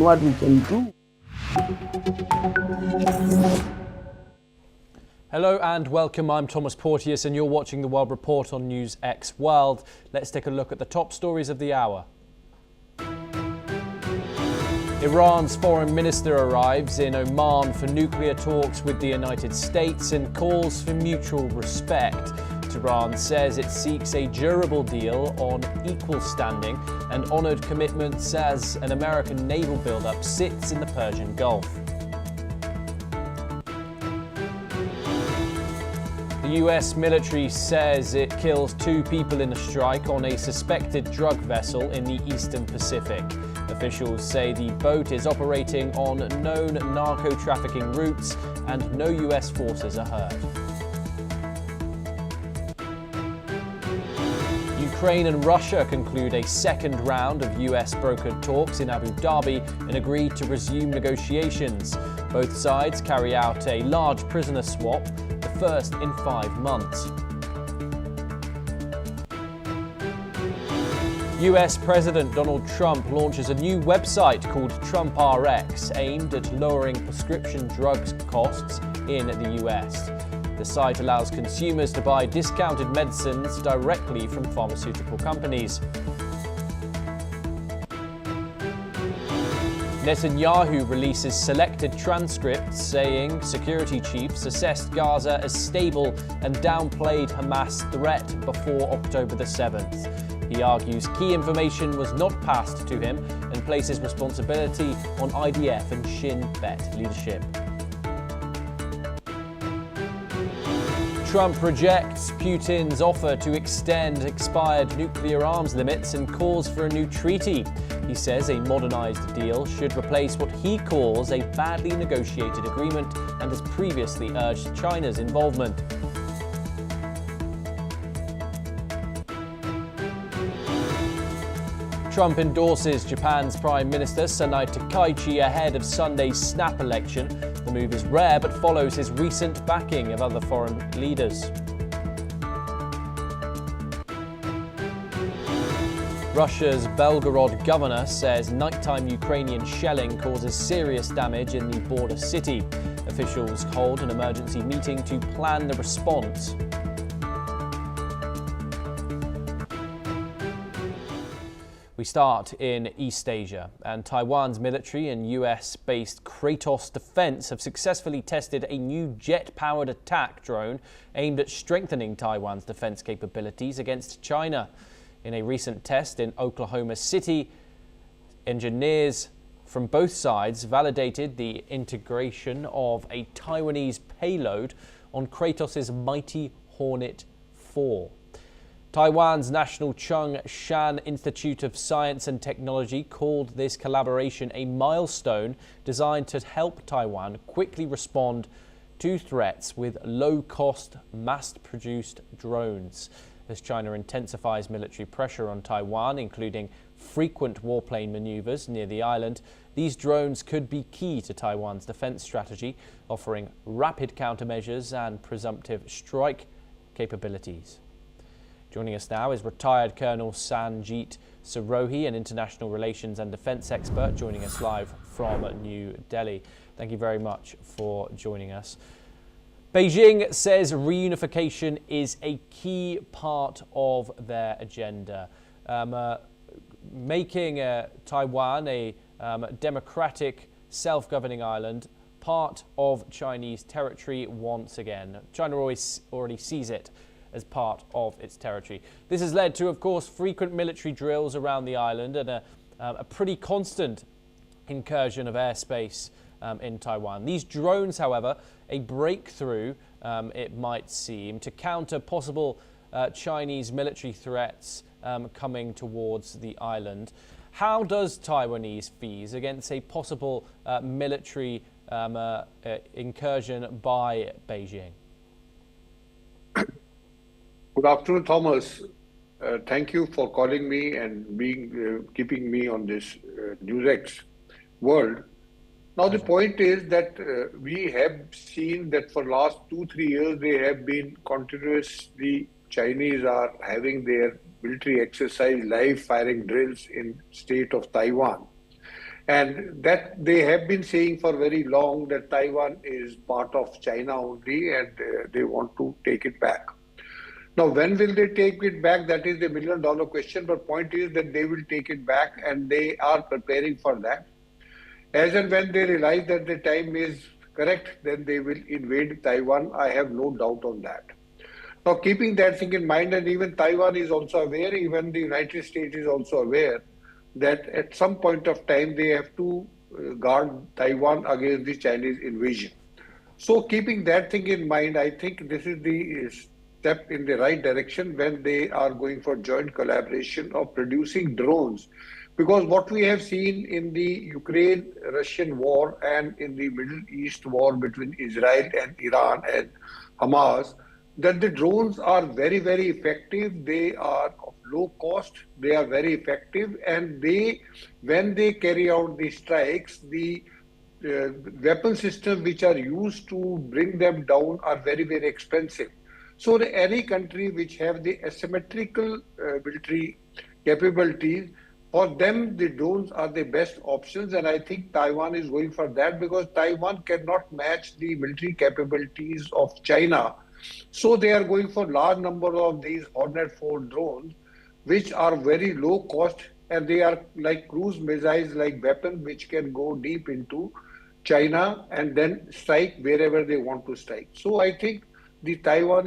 what we can do. Hello and welcome. I'm Thomas Porteous and you're watching the World Report on News X World. Let's take a look at the top stories of the hour. Iran's foreign minister arrives in Oman for nuclear talks with the United States and calls for mutual respect. Iran says it seeks a durable deal on equal standing and honoured commitments as an American naval buildup sits in the Persian Gulf. The US military says it kills 2 people in a strike on a suspected drug vessel in the Eastern Pacific. Officials say the boat is operating on known narco-trafficking routes and no US forces are hurt. Ukraine and Russia conclude a second round of US-brokered talks in Abu Dhabi and agree to resume negotiations. Both sides carry out a large prisoner swap, the first in 5 months. US President Donald Trump launches a new website called Trump RX, aimed at lowering prescription drugs costs in the US. The site allows consumers to buy discounted medicines directly from pharmaceutical companies. Netanyahu releases selected transcripts saying security chiefs assessed Gaza as stable and downplayed Hamas' threat before October the 7th. He argues key information was not passed to him and places responsibility on IDF and Shin Bet leadership. Trump rejects Putin's offer to extend expired nuclear arms limits and calls for a new treaty. He says a modernized deal should replace what he calls a badly negotiated agreement and has previously urged China's involvement. Trump endorses Japan's Prime Minister Sanai Takaichi ahead of Sunday's snap election. The move is rare but follows his recent backing of other foreign leaders. Russia's Belgorod governor says nighttime Ukrainian shelling causes serious damage in the border city. Officials hold an emergency meeting to plan the response. We start in East Asia, and Taiwan's military and US-based Kratos Defense have successfully tested a new jet-powered attack drone aimed at strengthening Taiwan's defense capabilities against China. In a recent test in Oklahoma City, engineers from both sides validated the integration of a Taiwanese payload on Kratos' mighty Hornet 4. Taiwan's National Chung Shan Institute of Science and Technology called this collaboration a milestone designed to help Taiwan quickly respond to threats with low-cost, mass-produced drones. As China intensifies military pressure on Taiwan, including frequent warplane maneuvers near the island, these drones could be key to Taiwan's defense strategy, offering rapid countermeasures and presumptive strike capabilities. Joining us now is retired Colonel Sanjeet Sirohi, an international relations and defense expert, joining us live from New Delhi. Thank you very much for joining us. Beijing says reunification is a key part of their agenda. Making Taiwan a democratic, self-governing island, part of Chinese territory once again. China already sees it as part of its territory. This has led to, of course, frequent military drills around the island and a pretty constant incursion of airspace in Taiwan. These drones, however, a breakthrough, it might seem, to counter possible Chinese military threats coming towards the island. How does Taiwanese fees against a possible military incursion by Beijing? Good afternoon, Thomas. Thank you for calling me and keeping me on this NewsX world. Now, the point is that we have seen that for last 2-3 years, they have been continuously, Chinese are having their military exercise, live firing drills in state of Taiwan. And that they have been saying for very long that Taiwan is part of China only, and they want to take it back. Now, when will they take it back? That is the $1 million question. But point is that they will take it back, and they are preparing for that. As and when they realize that the time is correct, then they will invade Taiwan. I have no doubt on that. Now, keeping that thing in mind, and even Taiwan is also aware, even the United States is also aware that at some point of time they have to guard Taiwan against the Chinese invasion. So, keeping that thing in mind, I think this is the step in the right direction when they are going for joint collaboration of producing drones. Because what we have seen in the Ukraine-Russian war and in the Middle East war between Israel and Iran and Hamas, that the drones are very, very effective. They are of low cost. They are very effective, and when they carry out the strikes, the weapon systems which are used to bring them down are very, very expensive. So any country which have the asymmetrical military capabilities, for them the drones are the best options, and I think Taiwan is going for that because Taiwan cannot match the military capabilities of China. So they are going for large number of these Hornet 4 drones, which are very low cost, and they are like cruise missiles, like weapons which can go deep into China and then strike wherever they want to strike. So I think the Taiwan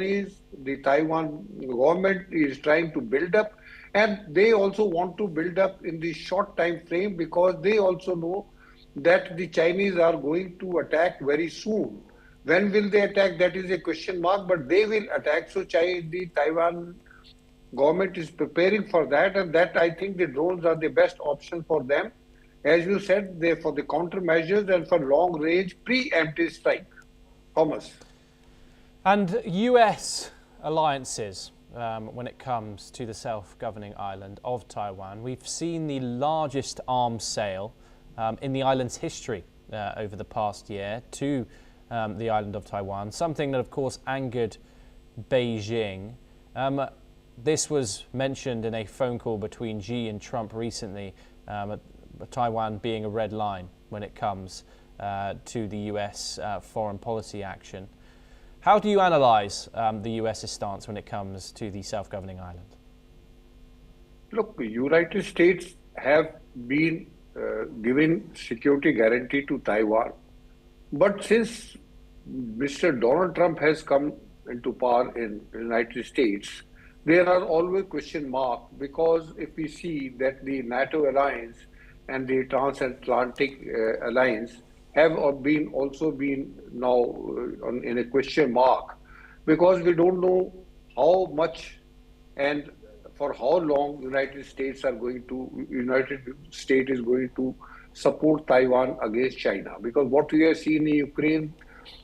government is trying to build up, and they also want to build up in the short time frame because they also know that the Chinese are going to attack very soon. When will they attack? That is a question mark, but they will attack. So the Taiwan government is preparing for that, and that I think the drones are the best option for them. As you said, they for the countermeasures and for long range preemptive strike. Thomas. And US alliances when it comes to the self-governing island of Taiwan. We've seen the largest arms sale in the island's history over the past year to the island of Taiwan, something that of course angered Beijing. This was mentioned in a phone call between Xi and Trump recently, Taiwan being a red line when it comes to the US foreign policy action. How do you analyse the US's stance when it comes to the self-governing island? Look, the United States have been giving security guarantee to Taiwan. But since Mr. Donald Trump has come into power in the United States, there are always question marks because if we see that the NATO alliance and the transatlantic alliance have also been now in a question mark because we don't know how much and for how long United States is going to support Taiwan against China. Because what we have seen in Ukraine,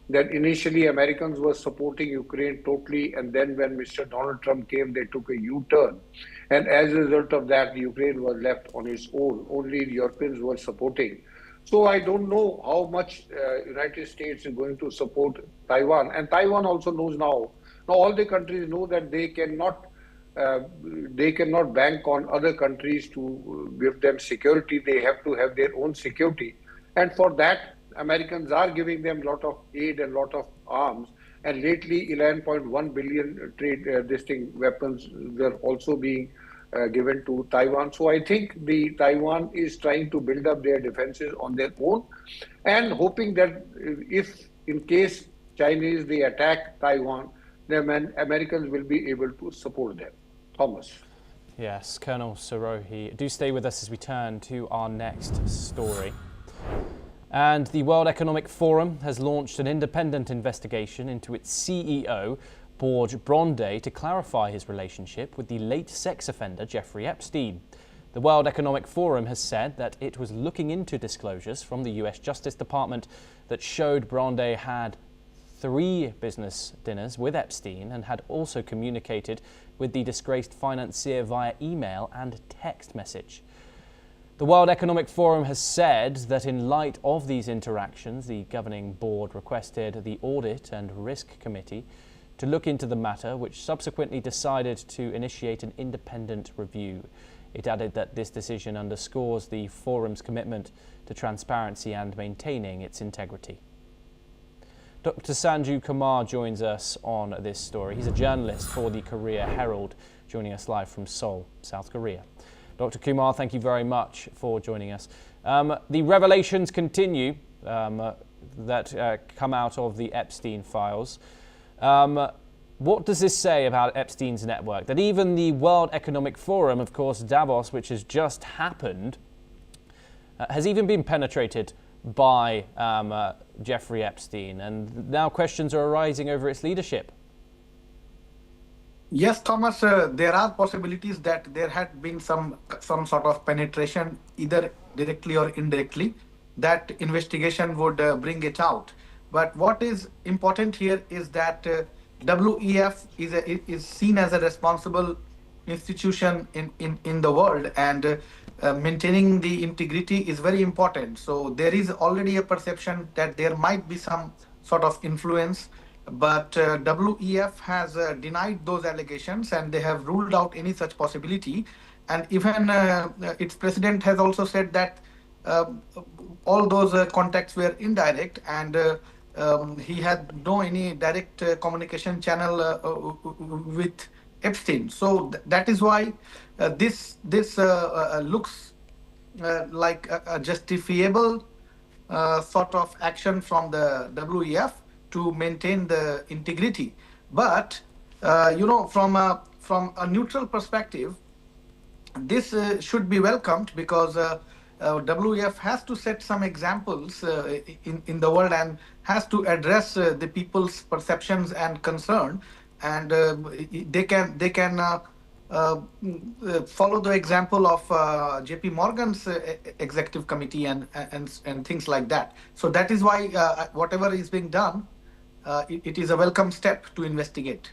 that initially Americans were supporting Ukraine totally, and then when Mr. Donald Trump came, they took a U-turn. And as a result of that, Ukraine was left on its own. Only the Europeans were supporting. So I don't know how much United States is going to support Taiwan. And Taiwan also knows now. Now all the countries know that they cannot bank on other countries to give them security. They have to have their own security. And for that, Americans are giving them a lot of aid and a lot of arms. And lately, 11.1 billion weapons were also being given to Taiwan. So I think the Taiwan is trying to build up their defenses on their own and hoping that if in case Chinese they attack Taiwan, then Americans will be able to support them. Thomas. Yes, Colonel Sarohi. Do stay with us as we turn to our next story. And the World Economic Forum has launched an independent investigation into its CEO, Borge Bronde, to clarify his relationship with the late sex offender Jeffrey Epstein. The World Economic Forum has said that it was looking into disclosures from the US Justice Department that showed Bronde had 3 business dinners with Epstein and had also communicated with the disgraced financier via email and text message. The World Economic Forum has said that in light of these interactions, the governing board requested the Audit and Risk Committee to look into the matter, which subsequently decided to initiate an independent review. It added that this decision underscores the forum's commitment to transparency and maintaining its integrity. Dr. Sanju Kumar joins us on this story. He's a journalist for the Korea Herald, joining us live from Seoul, South Korea. Dr. Kumar, thank you very much for joining us. The revelations continue that come out of the Epstein files. What does this say about Epstein's network? That even the World Economic Forum, of course, Davos, which has just happened, has even been penetrated by Jeffrey Epstein, and now questions are arising over its leadership. Yes, Thomas, there are possibilities that there had been some sort of penetration, either directly or indirectly. That investigation would bring it out. But what is important here is that WEF is seen as a responsible institution in the world, and maintaining the integrity is very important. So there is already a perception that there might be some sort of influence, but WEF has denied those allegations, and they have ruled out any such possibility. And even its president has also said that all those contacts were indirect, and he had no any direct communication channel with Epstein. So that is why this looks like a justifiable sort of action from the WEF to maintain the integrity. But from a neutral perspective, this should be welcomed, because WEF has to set some examples in the world and has to address the people's perceptions and concern, and they can follow the example of JP Morgan's executive committee and things like that. So that is why whatever is being done, it is a welcome step to investigate.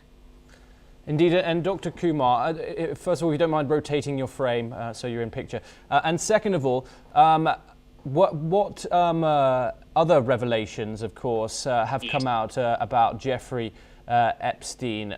Indeed, and Dr. Kumar, first of all, if you don't mind rotating your frame so you're in picture. And second of all, what other revelations, of course, have come out about Jeffrey Epstein?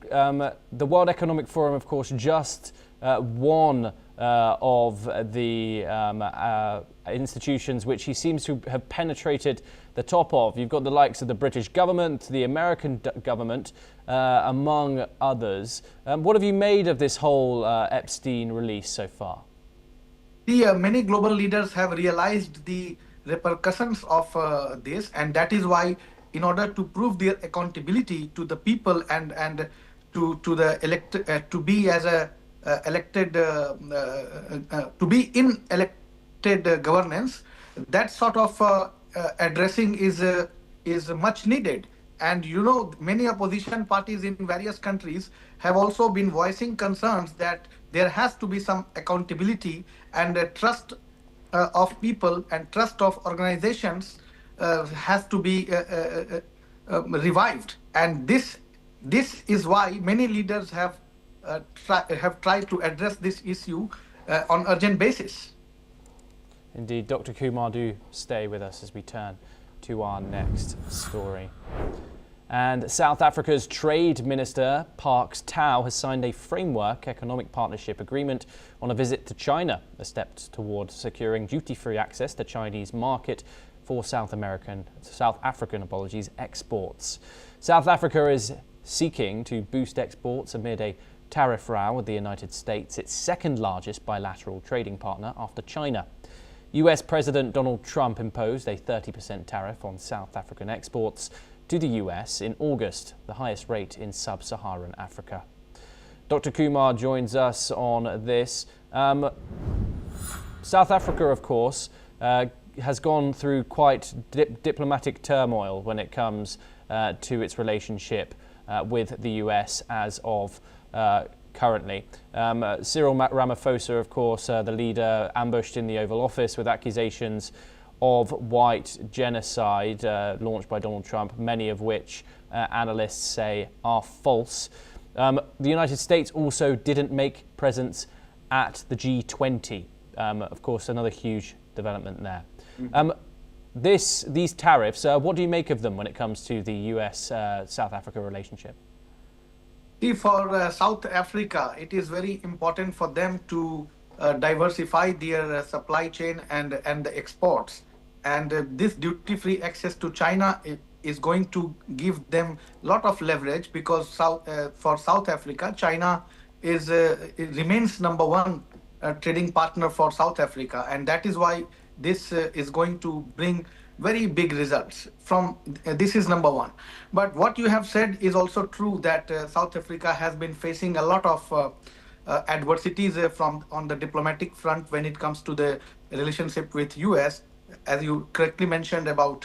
The World Economic Forum, of course, just one of the institutions which he seems to have penetrated the top of. You've got the likes of the British government, the American government, among others. What have you made of this whole Epstein release so far? Many global leaders have realized the repercussions of this, and that is why, in order to prove their accountability to the people and to the elected, to be as a elected, to be in elected governance, that sort of addressing is much needed. And many opposition parties in various countries have also been voicing concerns that there has to be some accountability, and trust of people and trust of organizations has to be revived. And this is why many leaders have tried to address this issue on urgent basis. Indeed, Dr. Kumar, do stay with us as we turn to our next story. And South Africa's Trade Minister, Parks Tau, has signed a framework economic partnership agreement on a visit to China, a step towards securing duty-free access to Chinese market for South African exports. South Africa is seeking to boost exports amid a tariff row with the United States, its second largest bilateral trading partner after China. US President Donald Trump imposed a 30% tariff on South African exports to the US in August, the highest rate in sub-Saharan Africa. Dr. Kumar joins us on this. South Africa, of course, has gone through quite diplomatic turmoil when it comes to its relationship with the US as of currently. Cyril Ramaphosa, of course, the leader, ambushed in the Oval Office with accusations of white genocide launched by Donald Trump, many of which analysts say are false. The United States also didn't make presence at the G20. Of course, another huge development there. These tariffs, what do you make of them when it comes to the US-South Africa relationship? See, for South Africa, it is very important for them to diversify their supply chain and the exports. And this duty-free access to China is going to give them a lot of leverage because for South Africa, China it remains number one trading partner for South Africa, and that is why this is going to bring very big results. From this is number one. But what you have said is also true that South Africa has been facing a lot of adversities from on the diplomatic front when it comes to the relationship with US, as you correctly mentioned about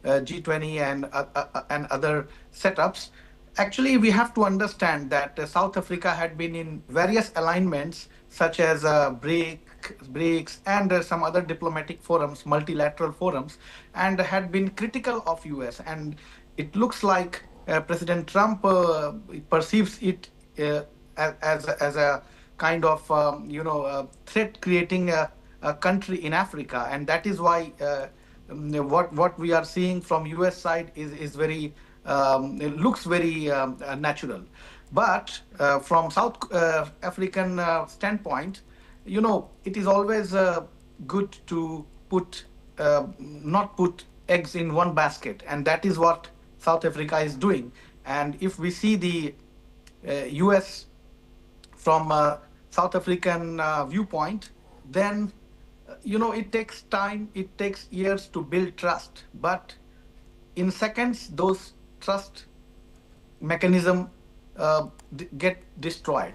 G20 and other setups. Actually, we have to understand that South Africa had been in various alignments such as BRICS, and some other diplomatic forums, multilateral forums, and had been critical of US. And it looks like President Trump perceives it as a kind of threat creating a country in Africa, and that is why what we are seeing from US side is very it looks very natural. But from South African standpoint, it is always good to put not put eggs in one basket, and that is what South Africa is doing. And if we see the US from a South African viewpoint, then it takes time, it takes years to build trust, but in seconds those trust mechanism get destroyed.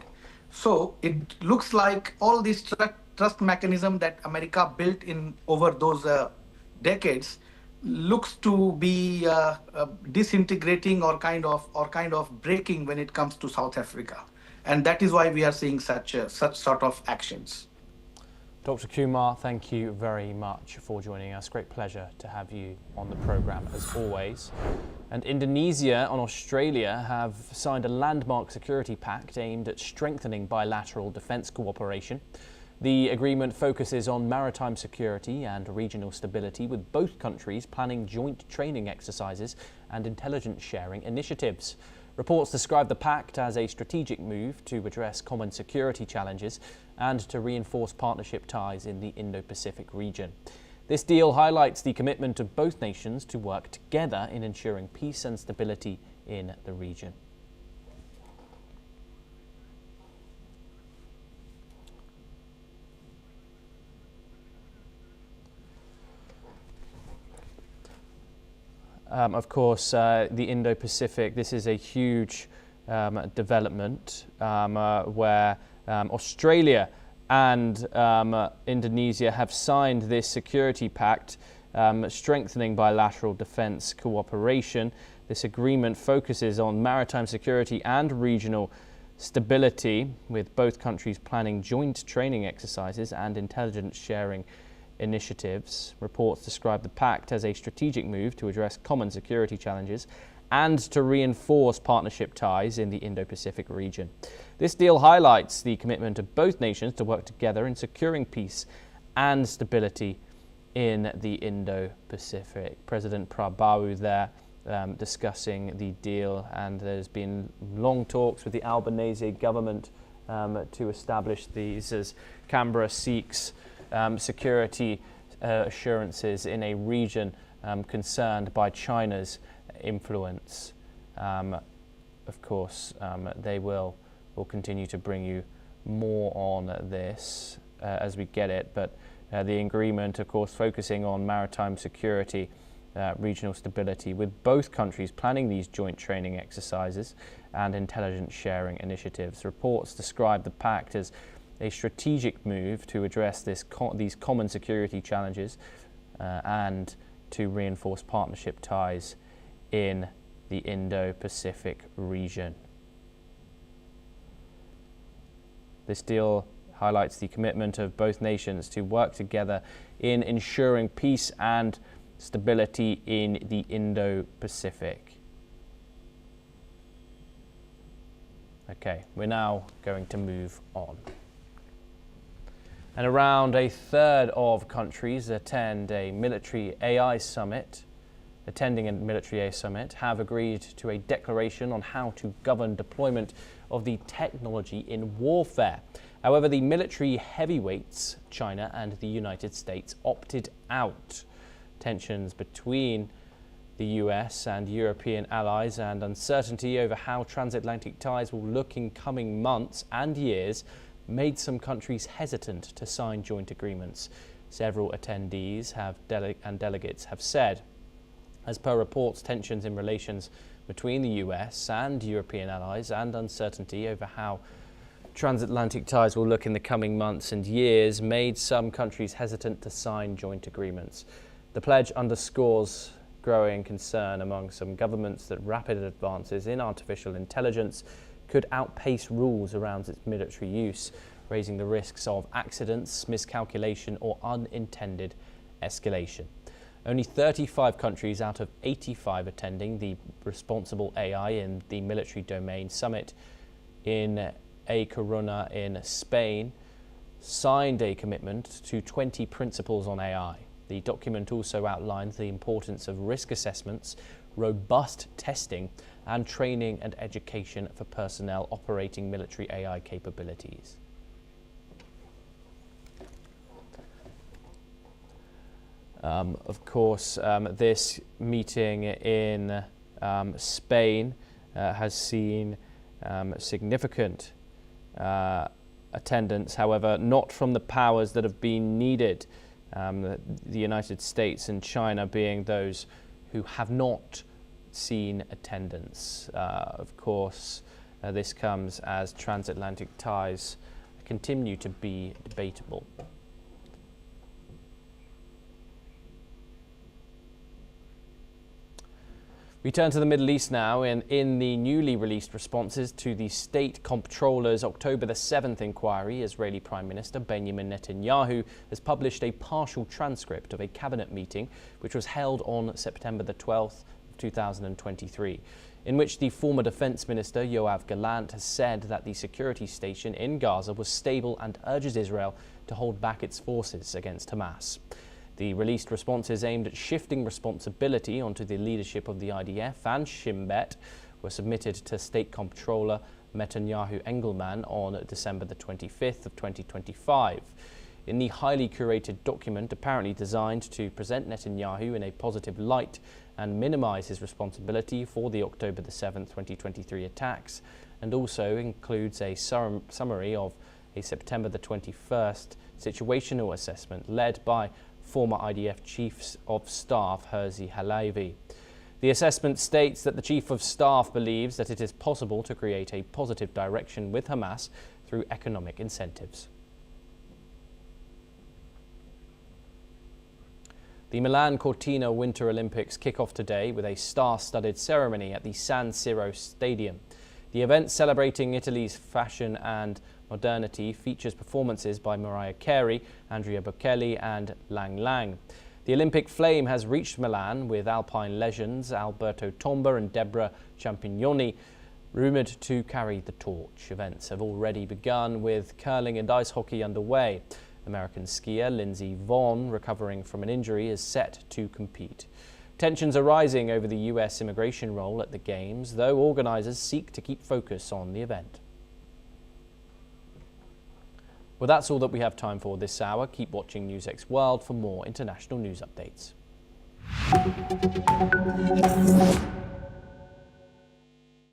So it looks like all this trust mechanism that America built in over those decades looks to be disintegrating or kind of breaking when it comes to South Africa, and that is why we are seeing such sort of actions. Dr. Kumar, thank you very much for joining us. Great pleasure to have you on the programme as always. And Indonesia and Australia have signed a landmark security pact aimed at strengthening bilateral defence cooperation. The agreement focuses on maritime security and regional stability, with both countries planning joint training exercises and intelligence sharing initiatives. Reports describe the pact as a strategic move to address common security challenges and to reinforce partnership ties in the Indo-Pacific region. This deal highlights the commitment of both nations to work together in ensuring peace and stability in the region. Of course, the Indo-Pacific, this is a huge development where Australia and Indonesia have signed this security pact, strengthening bilateral defence cooperation. This agreement focuses on maritime security and regional stability, with both countries planning joint training exercises and intelligence sharing initiatives. Reports describe the pact as a strategic move to address common security challenges and to reinforce partnership ties in the Indo-Pacific region. This deal highlights the commitment of both nations to work together in securing peace and stability in the Indo-Pacific. President Prabowo there discussing the deal, and there's been long talks with the Albanese government to establish these as Canberra seeks security assurances in a region concerned by China's influence. Of course, they will continue to bring you more on this as we get it, but the agreement, of course, focusing on maritime security, regional stability, with both countries planning these joint training exercises and intelligence sharing initiatives. Reports describe the pact as a strategic move to address these common security challenges and to reinforce partnership ties in the Indo-Pacific region. This deal highlights the commitment of both nations to work together in ensuring peace and stability in the Indo-Pacific. Okay, we're now going to move on. And around a third of countries attending a military AI summit have agreed to a declaration on how to govern deployment of the technology in warfare. However, the military heavyweights, China and the United States, opted out. Tensions between the US and European allies and uncertainty over how transatlantic ties will look in coming months and years made some countries hesitant to sign joint agreements. Several attendees and delegates have said. As per reports, tensions in relations between the US and European allies and uncertainty over how transatlantic ties will look in the coming months and years made some countries hesitant to sign joint agreements. The pledge underscores growing concern among some governments that rapid advances in artificial intelligence could outpace rules around its military use, raising the risks of accidents, miscalculation, or unintended escalation. Only 35 countries out of 85 attending the Responsible AI in the Military Domain Summit in A Coruña in Spain signed a commitment to 20 principles on AI. The document also outlines the importance of risk assessments, robust testing, and training and education for personnel operating military AI capabilities. Of course, this meeting in Spain has seen significant attendance, however, not from the powers that have been needed, the United States and China being those who have not seen attendance. Of course, this comes as transatlantic ties continue to be debatable. We turn to the Middle East now, and in the newly released responses to the State Comptroller's October the 7th inquiry, Israeli Prime Minister Benjamin Netanyahu has published a partial transcript of a cabinet meeting which was held on September the 12th of 2023, in which the former Defense Minister Yoav Gallant has said that the security station in Gaza was stable and urges Israel to hold back its forces against Hamas. The released responses aimed at shifting responsibility onto the leadership of the IDF and Shin were submitted to State Comptroller Matanyahu Englman on December the 25th of 2025. In the highly curated document, apparently designed to present Netanyahu in a positive light and minimize his responsibility for the October the 7th, 2023 attacks, and also includes a summary of a September the 21st situational assessment led by former IDF Chief of Staff Herzi Halevi. The assessment states that the Chief of Staff believes that it is possible to create a positive direction with Hamas through economic incentives. The Milan Cortina Winter Olympics kick off today with a star-studded ceremony at the San Siro Stadium. The event, celebrating Italy's fashion and modernity, features performances by Mariah Carey, Andrea Bocelli and Lang Lang. The Olympic flame has reached Milan, with alpine legends Alberto Tomba and Deborah Champignoni rumoured to carry the torch. Events have already begun, with curling and ice hockey underway. American skier Lindsey Vonn, recovering from an injury, is set to compete. Tensions are rising over the US immigration role at the Games, though organisers seek to keep focus on the event. Well, that's all that we have time for this hour. Keep watching NewsX World for more international news updates.